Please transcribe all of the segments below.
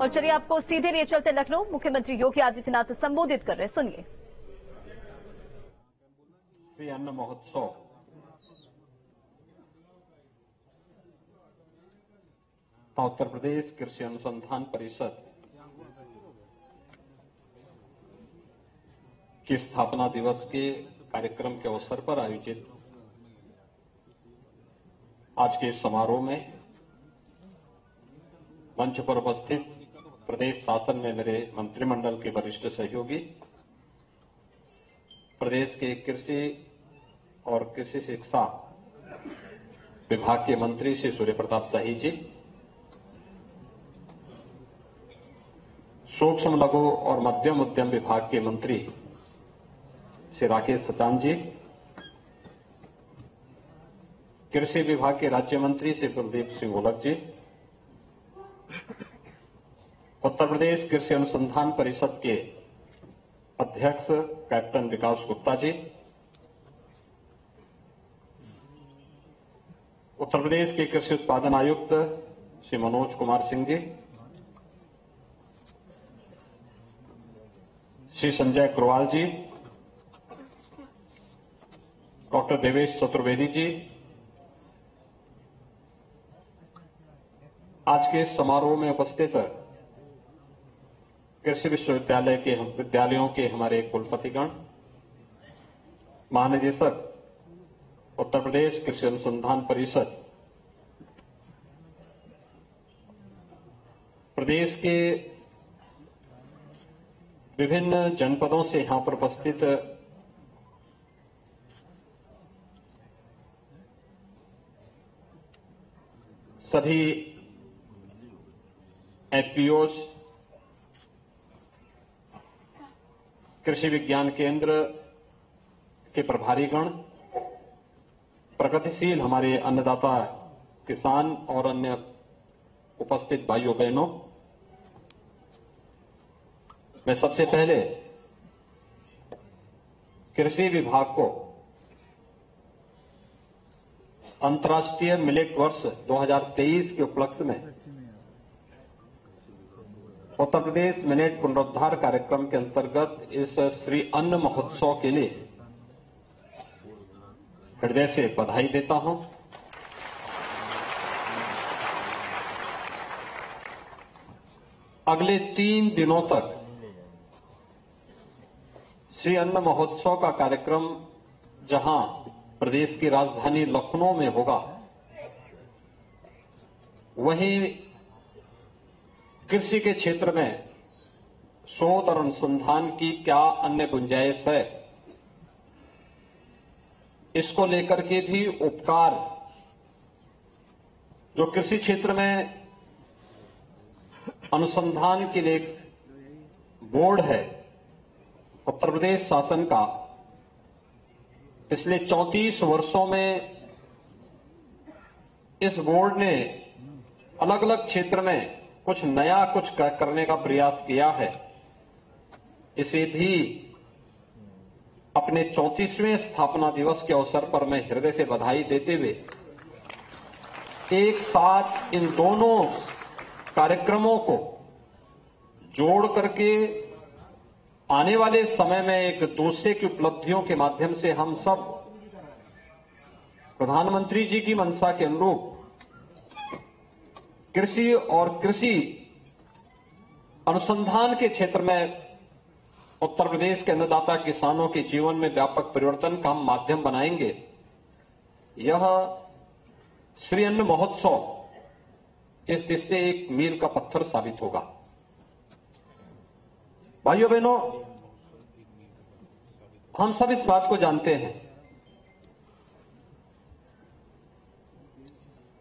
और चलिए आपको सीधे लिए चलते लखनऊ। मुख्यमंत्री योगी आदित्यनाथ संबोधित कर रहे, सुनिए। श्री अन्न महोत्सव उत्तर प्रदेश कृषि अनुसंधान परिषद की स्थापना दिवस के कार्यक्रम के अवसर पर आयोजित आज के समारोह में मंच पर उपस्थित प्रदेश शासन में मेरे मंत्रिमंडल के वरिष्ठ सहयोगी, प्रदेश के कृषि और कृषि शिक्षा विभाग के मंत्री श्री सूर्य प्रताप शाही जी, सूक्ष्म लघु और मध्यम उद्यम विभाग के मंत्री श्री राकेश सचान जी, कृषि विभाग के राज्य मंत्री श्री कुलदीप सिंह ओलख जी, उत्तर प्रदेश कृषि अनुसंधान परिषद के अध्यक्ष कैप्टन विकास गुप्ता जी, उत्तर प्रदेश के कृषि उत्पादन आयुक्त श्री मनोज कुमार सिंह जी, श्री संजय अग्रवाल जी, डॉक्टर देवेश चतुर्वेदी जी, आज के समारोह में उपस्थित कृषि विद्यालयों के हमारे कुलपतिगण, महानिदेशक उत्तर प्रदेश कृषि अनुसंधान परिषद, प्रदेश के विभिन्न जनपदों से यहां पर उपस्थित सभी एफपीओज, कृषि विज्ञान केंद्र के प्रभारीगण, प्रगतिशील हमारे अन्नदाता किसान और अन्य उपस्थित भाइयों बहनों, मैं सबसे पहले कृषि विभाग को अंतर्राष्ट्रीय मिलेट वर्ष 2023 के उपलक्ष्य में उत्तर प्रदेश मिलेट पुनरुद्धार कार्यक्रम के अंतर्गत इस श्री अन्न महोत्सव के लिए हृदय से बधाई देता हूं। अगले 3 दिनों तक श्री अन्न महोत्सव का कार्यक्रम जहां प्रदेश की राजधानी लखनऊ में होगा, वहीं कृषि के क्षेत्र में शोध और अनुसंधान की क्या अन्य गुंजाइश है, इसको लेकर के भी उपकार जो कृषि क्षेत्र में अनुसंधान के लिए बोर्ड है उत्तर प्रदेश शासन का, पिछले 34 वर्षों में इस बोर्ड ने अलग अलग क्षेत्र में कुछ नया कुछ करने का प्रयास किया है। इसे भी अपने 34वें स्थापना दिवस के अवसर पर मैं हृदय से बधाई देते हुए एक साथ इन दोनों कार्यक्रमों को जोड़ करके आने वाले समय में एक दूसरे की उपलब्धियों के माध्यम से हम सब प्रधानमंत्री जी की मंशा के अनुरूप कृषि और कृषि अनुसंधान के क्षेत्र में उत्तर प्रदेश के अन्नदाता किसानों के जीवन में व्यापक परिवर्तन का हम माध्यम बनाएंगे। यह श्री अन्न महोत्सव इस दिशा से एक मील का पत्थर साबित होगा। भाइयों बहनों, हम सब इस बात को जानते हैं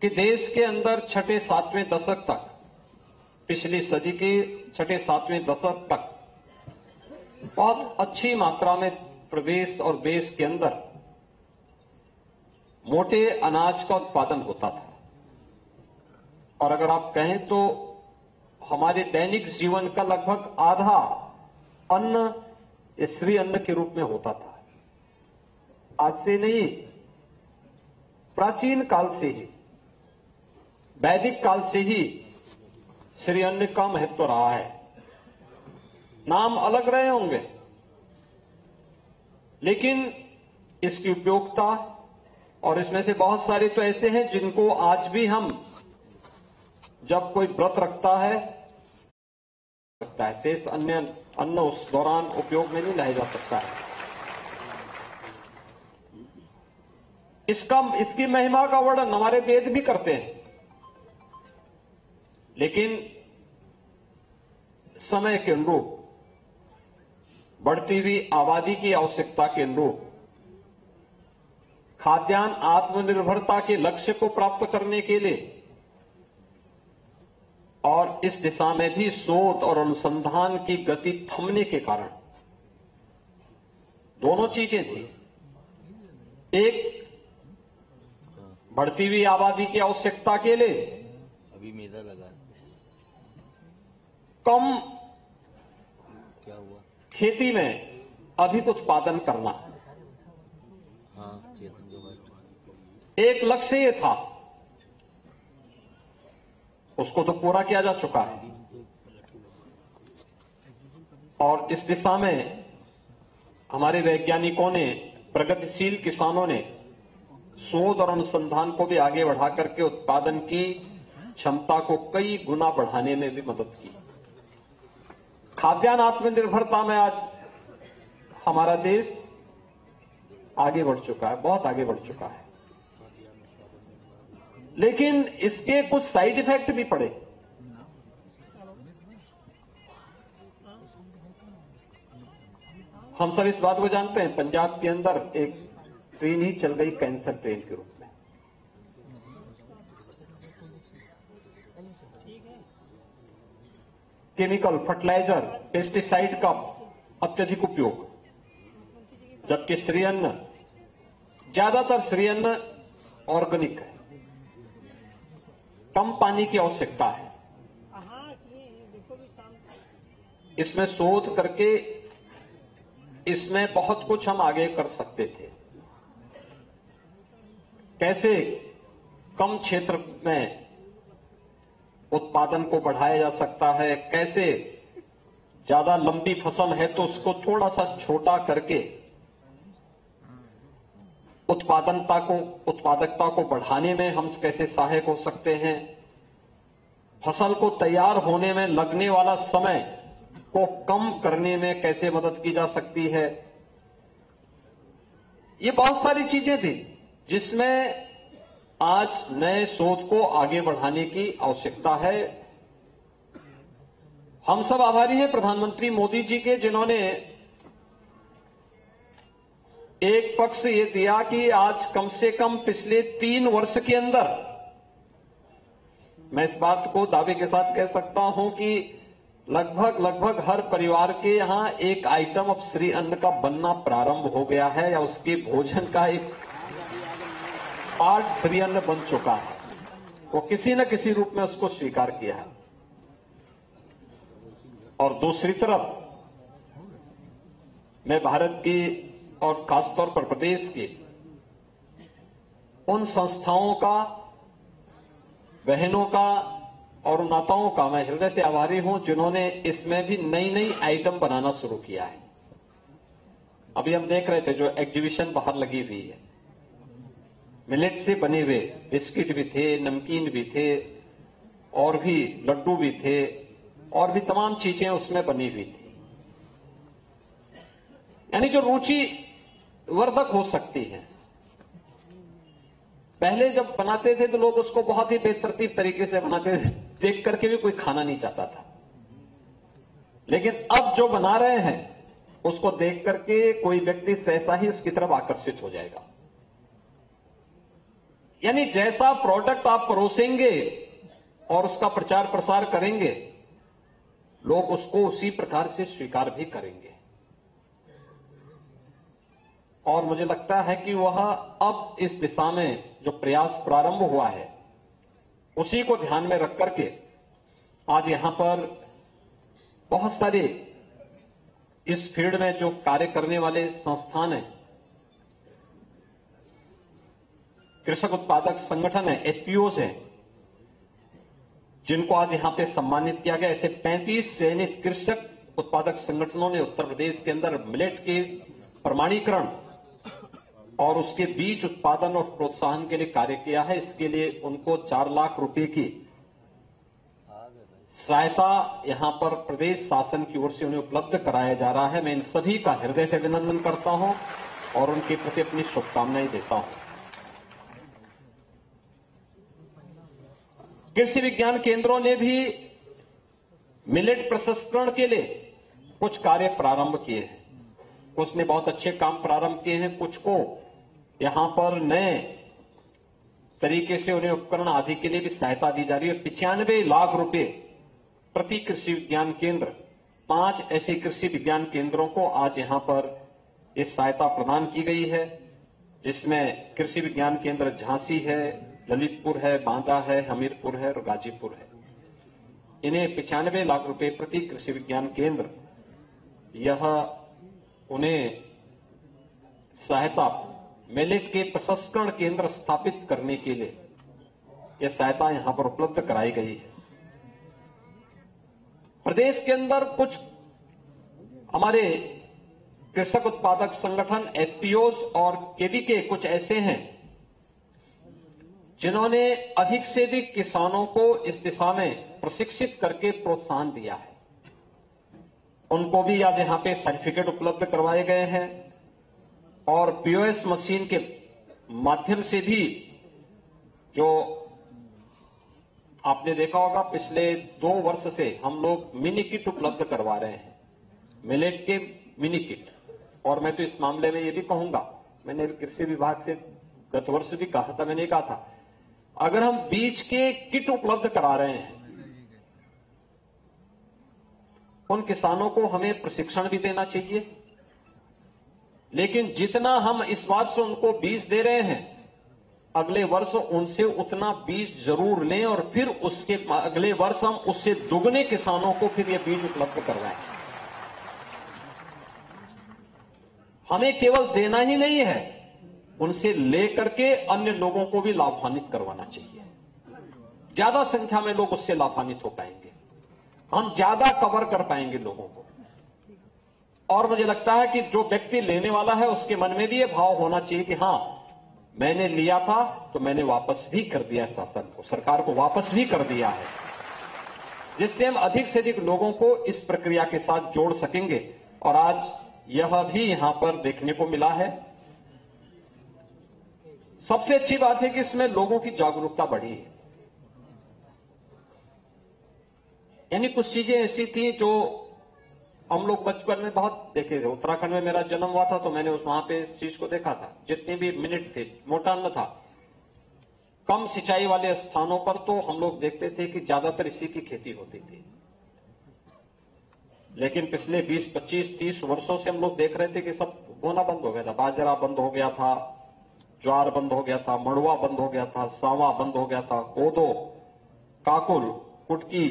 कि देश के अंदर 6-7वें दशक तक, पिछली सदी के 6-7वें दशक तक बहुत अच्छी मात्रा में प्रदेश और देश के अंदर मोटे अनाज का उत्पादन होता था। और अगर आप कहें तो हमारे दैनिक जीवन का लगभग आधा अन्न श्री अन्न के रूप में होता था। आज से नहीं, प्राचीन काल से ही, वैदिक काल से ही श्री अन्न का महत्व रहा है। नाम अलग रहे होंगे, लेकिन इसकी उपयोगिता, और इसमें से बहुत सारे तो ऐसे हैं जिनको आज भी हम जब कोई व्रत रखता है शेष अन्य अन्न उस दौरान उपयोग में नहीं लाया जा सकता है। इसकी महिमा का वर्णन हमारे वेद भी करते हैं, लेकिन समय के अनुरूप, बढ़ती हुई आबादी की आवश्यकता के अनुरूप, खाद्यान्न आत्मनिर्भरता के लक्ष्य को प्राप्त करने के लिए और इस दिशा में भी शोध और अनुसंधान की गति थमने के कारण दोनों चीजें थी। एक, बढ़ती हुई आबादी की आवश्यकता के लिए अभी मेला लगा कम क्या हुआ? खेती में अधिक उत्पादन करना, हाँ चेतन के बाद एक लक्ष्य ये था। उसको तो पूरा किया जा चुका है, और इस दिशा में हमारे वैज्ञानिकों ने, प्रगतिशील किसानों ने शोध और अनुसंधान को भी आगे बढ़ा करके उत्पादन की क्षमता को कई गुना बढ़ाने में भी मदद की। खाद्यान्न आत्मनिर्भरता में आज हमारा देश आगे बढ़ चुका है, बहुत आगे बढ़ चुका है, लेकिन इसके कुछ साइड इफेक्ट भी पड़े। हम सब इस बात को जानते हैं, पंजाब के अंदर एक ट्रेन ही चल गई कैंसर ट्रेन के रूप में। केमिकल, फर्टिलाइजर, पेस्टिसाइड का अत्यधिक उपयोग, जबकि श्री अन्न, ज्यादातर श्री अन्न ऑर्गेनिक है, कम पानी की आवश्यकता है। इसमें शोध करके इसमें बहुत कुछ हम आगे कर सकते थे। कैसे कम क्षेत्र में उत्पादन को बढ़ाया जा सकता है, कैसे ज्यादा लंबी फसल है तो उसको थोड़ा सा छोटा करके उत्पादकता को बढ़ाने में हम कैसे सहायक हो सकते हैं, फसल को तैयार होने में लगने वाला समय को कम करने में कैसे मदद की जा सकती है। ये बहुत सारी चीजें थी जिसमें आज नए शोध को आगे बढ़ाने की आवश्यकता है। हम सब आभारी हैं प्रधानमंत्री मोदी जी के, जिन्होंने एक पक्ष ये दिया कि आज कम से कम पिछले 3 वर्ष के अंदर, मैं इस बात को दावे के साथ कह सकता हूं कि लगभग हर परिवार के यहां एक आइटम अब श्री अन्न का बनना प्रारंभ हो गया है, या उसके भोजन का एक पार्ट श्री अन्न बन चुका है। वो किसी न किसी रूप में उसको स्वीकार किया है। और दूसरी तरफ मैं भारत की और खासतौर पर प्रदेश की उन संस्थाओं का, बहनों का और माताओं का मैं हृदय से आभारी हूं, जिन्होंने इसमें भी नई आइटम बनाना शुरू किया है। अभी हम देख रहे थे जो एग्जीबिशन बाहर लगी हुई है, मिलेट से बने हुए बिस्किट भी थे, नमकीन भी थे, और भी लड्डू भी थे, और भी तमाम चीजें उसमें बनी हुई थी। यानी जो रुचि वर्धक हो सकती है। पहले जब बनाते थे तो लोग उसको बहुत ही बेतरतीब तरीके से बनाते थे, देख करके भी कोई खाना नहीं चाहता था। लेकिन अब जो बना रहे हैं उसको देख करके कोई व्यक्ति सहसा ही उसकी तरफ आकर्षित हो जाएगा। यानी जैसा प्रोडक्ट आप परोसेंगे और उसका प्रचार प्रसार करेंगे, लोग उसको उसी प्रकार से स्वीकार भी करेंगे। और मुझे लगता है कि वह अब इस दिशा में जो प्रयास प्रारंभ हुआ है, उसी को ध्यान में रख करके आज यहां पर बहुत सारे इस फील्ड में जो कार्य करने वाले संस्थान हैं, कृषक उत्पादक संगठन है, एफपीओज हैं, जिनको आज यहां पे सम्मानित किया गया। ऐसे 35 चयनित कृषक उत्पादक संगठनों ने उत्तर प्रदेश के अंदर मिलेट के प्रमाणीकरण और उसके बीज उत्पादन और प्रोत्साहन के लिए कार्य किया है। इसके लिए उनको 4 लाख रुपए की सहायता यहां पर प्रदेश शासन की ओर से उन्हें उपलब्ध कराया जा रहा है। मैं इन सभी का हृदय से अभिनंदन करता हूं और उनके प्रति अपनी शुभकामनाएं देता हूं। कृषि विज्ञान केंद्रों ने भी मिलेट प्रसंस्करण के लिए कुछ कार्य प्रारंभ किए हैं। कुछ ने बहुत अच्छे काम प्रारंभ किए हैं, कुछ को यहां पर नए तरीके से उन्हें उपकरण आदि के लिए भी सहायता दी जा रही है। 95 लाख रुपए प्रति कृषि विज्ञान केंद्र, 5 ऐसे कृषि विज्ञान केंद्रों को आज यहां पर इस सहायता प्रदान की गई है, जिसमें कृषि विज्ञान केंद्र झांसी है, ललितपुर है, बांदा है, हमीरपुर है और गाजीपुर है। इन्हें 95 लाख रुपए प्रति कृषि विज्ञान केंद्र, यह उन्हें सहायता मिलेट के प्रसंस्करण केंद्र स्थापित करने के लिए यह सहायता यहां पर उपलब्ध कराई गई है। प्रदेश के अंदर कुछ हमारे कृषक उत्पादक संगठन एफपीओज और केवीके कुछ ऐसे हैं जिन्होंने अधिक से अधिक किसानों को इस दिशा में प्रशिक्षित करके प्रोत्साहन दिया है। उनको भी आज यहां पे सर्टिफिकेट उपलब्ध करवाए गए हैं और पीओएस मशीन के माध्यम से भी, जो आपने देखा होगा पिछले 2 वर्ष से हम लोग मिनी किट उपलब्ध करवा रहे हैं, मिलेट के मिनी किट। और मैं तो इस मामले में ये भी कहूंगा, मैंने कृषि विभाग से गत वर्ष भी कहा था, मैंने कहा था अगर हम बीज के किट उपलब्ध करा रहे हैं, उन किसानों को हमें प्रशिक्षण भी देना चाहिए, लेकिन जितना हम इस बार से उनको बीज दे रहे हैं, अगले वर्ष उनसे उतना बीज जरूर लें और फिर उसके अगले वर्ष हम उससे दुगने किसानों को फिर ये बीज उपलब्ध करवाएं। हमें केवल देना ही नहीं है, उनसे लेकर के अन्य लोगों को भी लाभान्वित करवाना चाहिए। ज्यादा संख्या में लोग उससे लाभान्वित हो पाएंगे, हम ज्यादा कवर कर पाएंगे लोगों को। और मुझे लगता है कि जो व्यक्ति लेने वाला है उसके मन में भी ये भाव होना चाहिए कि हां, मैंने लिया था तो मैंने वापस भी कर दिया, शासन को, सरकार को वापस भी कर दिया है, जिससे हम अधिक से अधिक लोगों को इस प्रक्रिया के साथ जोड़ सकेंगे। और आज यह भी यहां पर देखने को मिला है। सबसे अच्छी बात है कि इसमें लोगों की जागरूकता बढ़ी है। यानी कुछ चीजें ऐसी थी जो हम लोग बचपन में बहुत देखे थे। उत्तराखंड में मेरा जन्म हुआ था तो मैंने वहां पे इस चीज को देखा था। जितने भी मिनट थे, मोटा अन्न था, कम सिंचाई वाले स्थानों पर तो हम लोग देखते थे कि ज्यादातर इसी की खेती होती थी। लेकिन पिछले 20, 25, 30 वर्षों से हम लोग देख रहे थे कि सब होना बंद हो गया था। बाजरा बंद हो गया था, ज्वार बंद हो गया था, मड़ुआ बंद हो गया था, सांवा बंद हो गया था, कोदो, काकुल, कुटकी,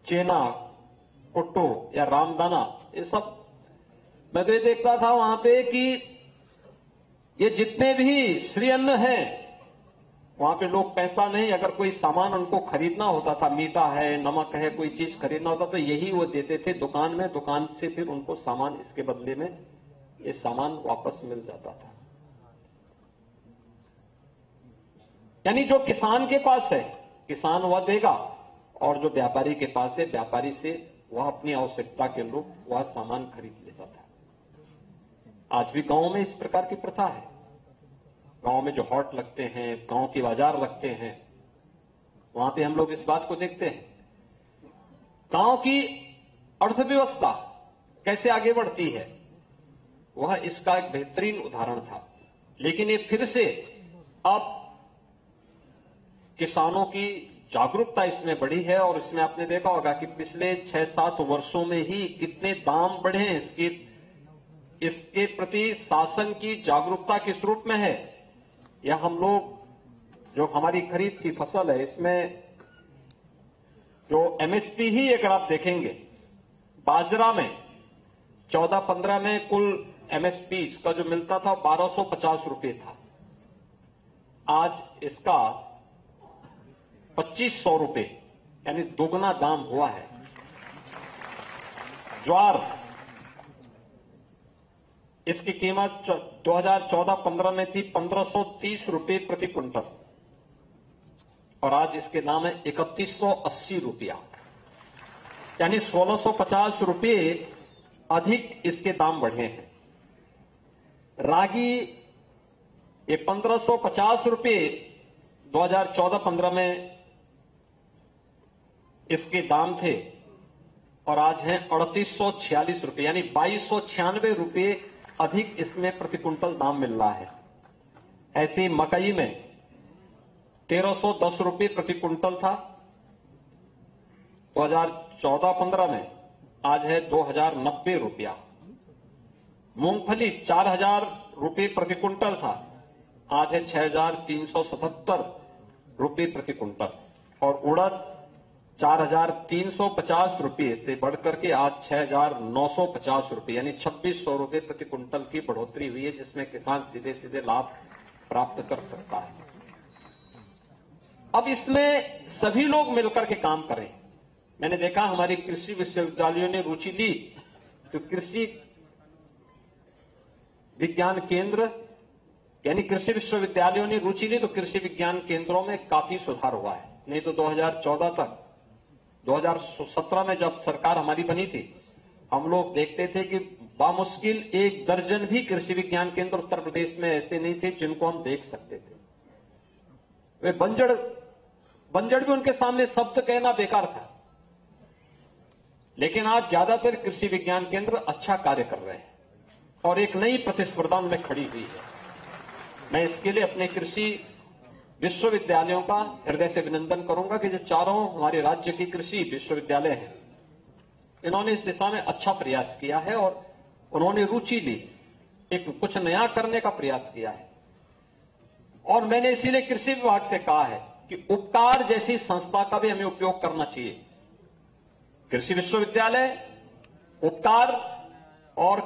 चेना, कुट्टू या रामदाना, ये सब मैं तो ये देखता था वहां पे कि ये जितने भी श्री अन्न है, वहां पे लोग पैसा नहीं, अगर कोई सामान उनको खरीदना होता था, मीठा है, नमक है, कोई चीज खरीदना होता तो यही वो देते थे दुकान में। दुकान से फिर उनको सामान, इसके बदले में ये सामान वापस मिल जाता था। यानी जो किसान के पास है, किसान वह देगा, और जो व्यापारी के पास है, व्यापारी से वह अपनी आवश्यकता के अनुरूप वह सामान खरीद लेता था। आज भी गांव में इस प्रकार की प्रथा है। गांव में जो हाट लगते हैं, गांव के बाजार लगते हैं, वहां पे हम लोग इस बात को देखते हैं। गांव की अर्थव्यवस्था कैसे आगे बढ़ती है, वह इसका एक बेहतरीन उदाहरण था। लेकिन ये फिर से अब किसानों की जागरूकता इसमें बढ़ी है और इसमें आपने देखा होगा कि पिछले 6-7 वर्षों में ही कितने दाम बढ़े हैं। इसके प्रति शासन की जागरूकता किस रूप में है, या हम लोग जो हमारी खरीफ की फसल है, इसमें जो एमएसपी ही अगर आप देखेंगे, बाजरा में 14-15 में कुल एमएसपी का जो मिलता था 1250 रुपए था। आज इसका 2500 रुपए यानी दोगुना दाम हुआ है। ज्वार, इसकी कीमत 2014-15 में थी 1530 रुपए प्रति क्विंटल और आज इसके दाम है 3180 रुपया, यानी 1650 रुपए अधिक इसके दाम बढ़े हैं। रागी, ये 1550 रुपए 2014-15 में इसके दाम थे और आज हैं 3846 रुपए, यानी 2296 रुपए अधिक इसमें प्रति क्विंटल दाम मिल रहा है। ऐसे ही मकई में 1310 रुपए प्रति क्विंटल था 2014-15 में, आज है 2090 रुपया। मूंगफली 4000 रुपए प्रति क्विंटल था, आज है 6377 रुपए प्रति क्विंटल। और उड़द 4350 रुपए से बढ़कर के आज 6950 रुपए, यानी 2600 रुपए प्रति क्विंटल की बढ़ोतरी हुई है, जिसमें किसान सीधे सीधे लाभ प्राप्त कर सकता है। अब इसमें सभी लोग मिलकर के काम करें। मैंने देखा हमारे कृषि विश्वविद्यालयों ने रुचि ली, तो कृषि विज्ञान केंद्र यानी कृषि विश्वविद्यालयों ने रुचि ली, तो कृषि विज्ञान केंद्रों में काफी सुधार हुआ है। नहीं तो 2014 तक, 2017 में जब सरकार हमारी बनी थी, हम लोग देखते थे कि बामुश्किल 1 दर्जन भी कृषि विज्ञान केंद्र उत्तर प्रदेश में ऐसे नहीं थे जिनको हम देख सकते थे। वे बंजड़ भी उनके सामने शब्द कहना बेकार था। लेकिन आज ज्यादातर कृषि विज्ञान केंद्र अच्छा कार्य कर रहे हैं और एक नई प्रतिस्पर्धा उनमें खड़ी हुई है। मैं इसके लिए अपने कृषि विश्वविद्यालयों का हृदय से अभिनंदन करूंगा कि जो चारों हमारे राज्य की कृषि विश्वविद्यालय हैं, इन्होंने इस दिशा में अच्छा प्रयास किया है और उन्होंने रुचि ली, एक कुछ नया करने का प्रयास किया है। और मैंने इसीलिए कृषि विभाग से कहा है कि उपकार जैसी संस्था का भी हमें उपयोग करना चाहिए। कृषि विश्वविद्यालय, उपकार और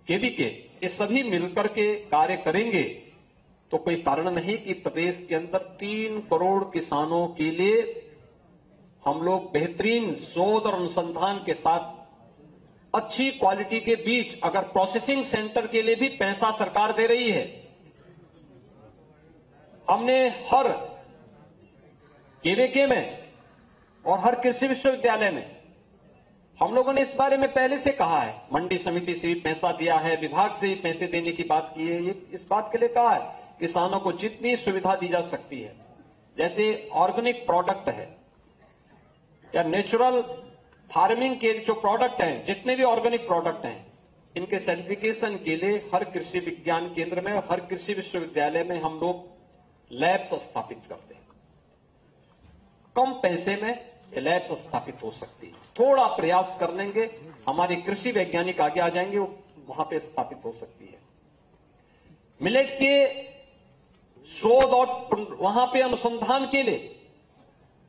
केवीके, ये सभी मिलकर के कार्य करेंगे तो कोई कारण नहीं कि प्रदेश के अंदर 3 करोड़ किसानों के लिए हम लोग बेहतरीन शोध और अनुसंधान के साथ अच्छी क्वालिटी के बीज, अगर प्रोसेसिंग सेंटर के लिए भी पैसा सरकार दे रही है, हमने हर केवीके में और हर कृषि विश्वविद्यालय में हम लोगों ने इस बारे में पहले से कहा है। मंडी समिति से भी पैसा दिया है, विभाग से भी पैसे देने की बात की है। ये इस बात के लिए कहा है किसानों को जितनी सुविधा दी जा सकती है, जैसे ऑर्गेनिक प्रोडक्ट है या नेचुरल फार्मिंग के जो प्रोडक्ट हैं, जितने भी ऑर्गेनिक प्रोडक्ट हैं, इनके सर्टिफिकेशन के लिए हर कृषि विज्ञान केंद्र में और हर कृषि विश्वविद्यालय में हम लोग लैब्स स्थापित करते हैं। कम पैसे में ये लैब्स स्थापित हो सकती है। थोड़ा प्रयास कर लेंगे, हमारे कृषि वैज्ञानिक आगे आ जाएंगे, वहां पे स्थापित हो सकती है। मिलेट के शोध और वहां पे अनुसंधान के लिए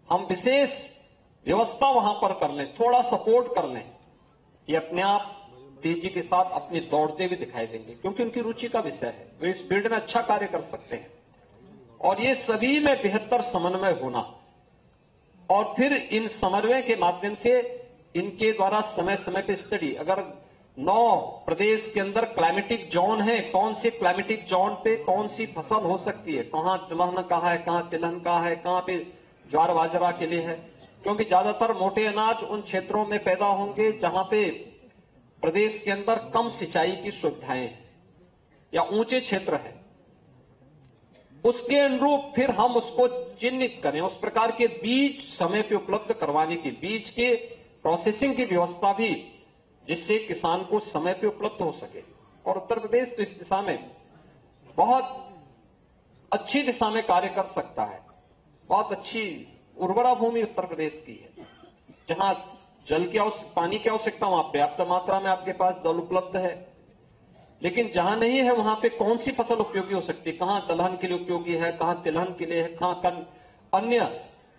हम विशेष व्यवस्था वहां पर कर लें, थोड़ा सपोर्ट कर लें, ये अपने आप तेजी के साथ अपने दौड़ते हुए दिखाई देंगे, क्योंकि उनकी रुचि का विषय है, वे इस फील्ड में अच्छा कार्य कर सकते हैं। और ये सभी में बेहतर समन्वय होना और फिर इन समन्वय के माध्यम से इनके द्वारा समय समय पर स्टडी, अगर 9 प्रदेश के अंदर क्लाइमेटिक जोन है, कौन से क्लाइमेटिक जोन पे कौन सी फसल हो सकती है, कहां दलहन का है, कहां तिलहन का है, कहां पे ज्वार बाजरा के लिए है, क्योंकि ज्यादातर मोटे अनाज उन क्षेत्रों में पैदा होंगे जहां पे प्रदेश के अंदर कम सिंचाई की सुविधाएं हैं या ऊंचे क्षेत्र है। उसके अनुरूप फिर हम उसको चिन्हित करें, उस प्रकार के बीज समय पे उपलब्ध करवाने की, बीज के प्रोसेसिंग की व्यवस्था भी, जिससे किसान को समय पे उपलब्ध हो सके। और उत्तर प्रदेश तो इस दिशा में बहुत अच्छी दिशा में कार्य कर सकता है। बहुत अच्छी उर्वरा भूमि उत्तर प्रदेश की है, जहां जल की पानी की आवश्यकता, वहां पर्याप्त मात्रा में आपके पास जल उपलब्ध है। लेकिन जहां नहीं है वहां पे कौन सी फसल उपयोगी हो सकती है, कहां दलहन के लिए उपयोगी है, कहां तिलहन के लिए है, कहां अन्य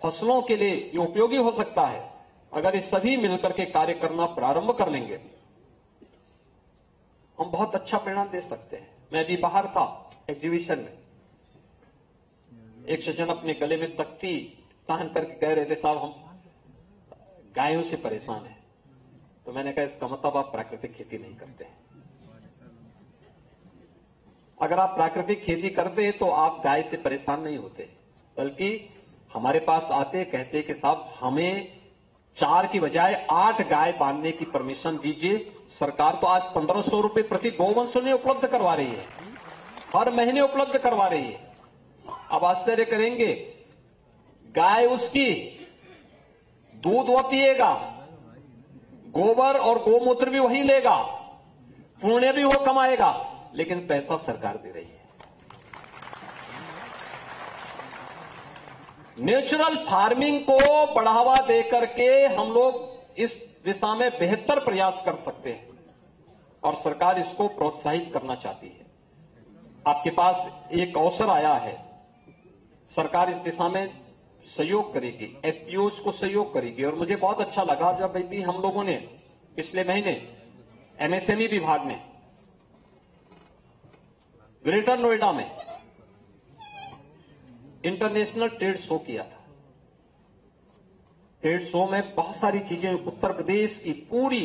फसलों के लिए ये उपयोगी हो सकता है। अगर ये सभी मिलकर के कार्य करना प्रारंभ कर लेंगे, हम बहुत अच्छा परिणाम दे सकते हैं। मैं अभी बाहर था एग्जीबिशन में, एक सज्जन अपने गले में तख्ती तान करके कह रहे थे साहब हम गायों से परेशान हैं। तो मैंने कहा इसका मतलब आप प्राकृतिक खेती नहीं करते। अगर आप प्राकृतिक खेती करते तो आप गाय से परेशान नहीं होते, बल्कि हमारे पास आते कहते कि साहब हमें 4 की बजाय 8 गाय बांधने की परमिशन दीजिए। सरकार तो आज 1500 रुपए प्रति गोवंश उन्हें उपलब्ध करवा रही है, हर महीने उपलब्ध करवा रही है। अब आश्चर्य करेंगे, गाय उसकी दूध वो पिएगा, गोबर और गोमूत्र भी वही लेगा, पुण्य भी वो कमाएगा, लेकिन पैसा सरकार दे रही है। नेचुरल फार्मिंग को बढ़ावा देकर के हम लोग इस दिशा में बेहतर प्रयास कर सकते हैं और सरकार इसको प्रोत्साहित करना चाहती है। आपके पास एक अवसर आया है, सरकार इस दिशा में सहयोग करेगी, एफपीओस को सहयोग करेगी। और मुझे बहुत अच्छा लगा जब भी हम लोगों ने पिछले महीने एमएसएमई विभाग में ग्रेटर नोएडा में इंटरनेशनल ट्रेड शो किया था। ट्रेड शो में बहुत सारी चीजें, उत्तर प्रदेश की पूरी